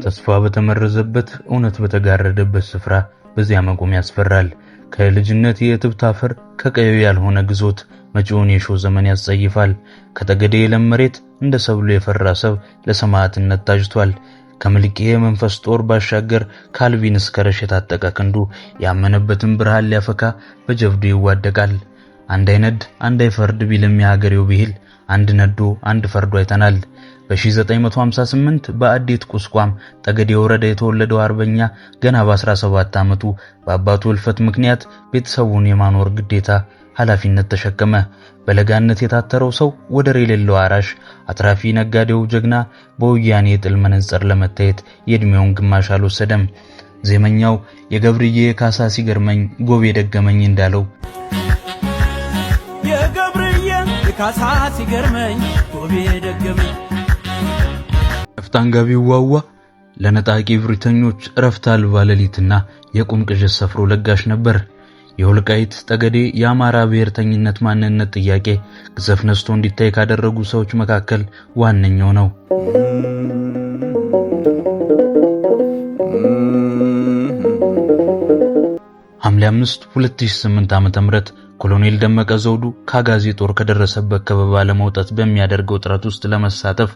ተስፋ በተመረዘበት እውነት በተጋረደበት ስፍራ በዚያ መቆም ያስፈራል። ከልጅነት የእትብት አፈር ከቀዩ ያልሆነ ግዞት መጪውን የሾህ ዘመን ያስጸይፋል። ከጠገዴ የለም መሬት እንደ ሰብሉ የፈራ ሰብ ለሰማዕትነት ታጭቷል። ከምልቄ የመንፈስ ጦር ባሻገር ካልቪን እስከ ረሽ የታጠቀ ክንዱ ያመነበትን ብርሃን ሊያፈካ በጀብዱ ይዋደቃል። አንድ አይነድ አንድ አይፈርድ ቢልም የሀገሬው ብሂል አንድ ነዶ አንድ ፈርዶ አይተናል። በ1958 በአዴት ቁስቋም ጠገዴ ወረዳ የተወለደው አርበኛ ገና በ17 ዓመቱ በአባቱ እልፈት ምክንያት ቤተሰቡን የማኖር ግዴታ ኃላፊነት ተሸከመ። በለጋነት የታተረው ሰው ወደር የሌለው አራሽ አትራፊ ነጋዴው ጀግና በወያኔ የጥል መነጽር ለመታየት የእድሜውን ግማሽ አልወሰደም። ዜመኛው የገብርዬ ካሳ ሲገርመኝ ጎቤ ደገመኝ እንዳለው የገብርዬ ካሳ ሲገርመኝ ጎቤ ደገመኝ ፍታንጋቢው ዋዋ ለነጣቂ ብሪተኞች ረፍት አልባ ሌሊትና የቁም ቅዠት ሰፍሮ ለጋሽ ነበር። የወልቃይት ጠገዴ የአማራ ብሔርተኝነት ማንነት ጥያቄ ግዘፍ ነስቶ እንዲታይ ካደረጉ ሰዎች መካከል ዋነኛው ነው። ሐምሌ 5 2008 ዓ.ም ኮሎኔል ደመቀ ዘውዱ ካጋዚ ጦር ከደረሰበት ከበባ ለመውጣት በሚያደርገው ጥረት ውስጥ ለመሳተፍ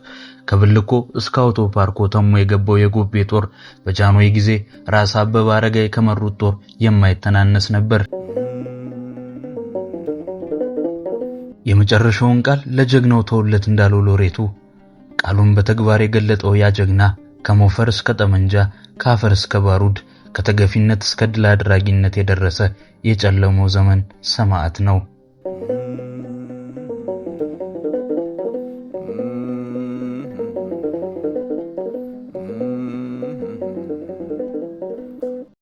ከብልኮ እስከ አውቶ ፓርኮ ተሞ የገባው የጎቤ ጦር በጃንሆይ ጊዜ ራስ አበበ አረጋይ ከመሩት ጦር የማይተናነስ ነበር። የመጨረሻውን ቃል ለጀግናው ተወለት እንዳለው ሎሬቱ ቃሉን በተግባር የገለጠው ያ ጀግና ከሞፈር እስከ ጠመንጃ ከአፈር እስከ ባሩድ ከተገፊነት እስከ ድል አድራጊነት የደረሰ የጨለመው ዘመን ሰማዕት ነው።